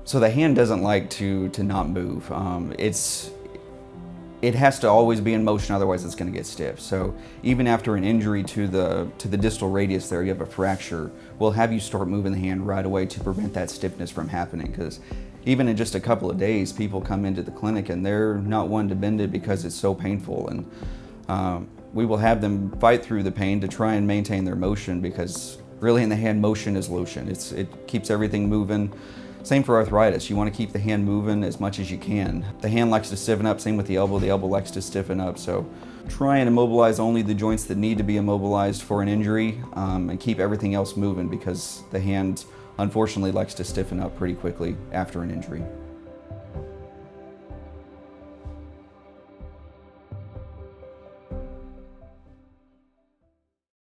So the hand doesn't like to not move. It has to always be in motion, otherwise it's going to get stiff. So even after an injury to the distal radius there, you have a fracture, we'll have you start moving the hand right away to prevent that stiffness from happening. Because even in just a couple of days, people come into the clinic and they're not one to bend it because it's so painful. And we will have them fight through the pain to try and maintain their motion, because really in the hand, motion is lotion. It keeps everything moving. Same for arthritis. You want to keep the hand moving as much as you can. The hand likes to stiffen up, same with the elbow likes to stiffen up. So try and immobilize only the joints that need to be immobilized for an injury, and keep everything else moving, because the hand unfortunately likes to stiffen up pretty quickly after an injury.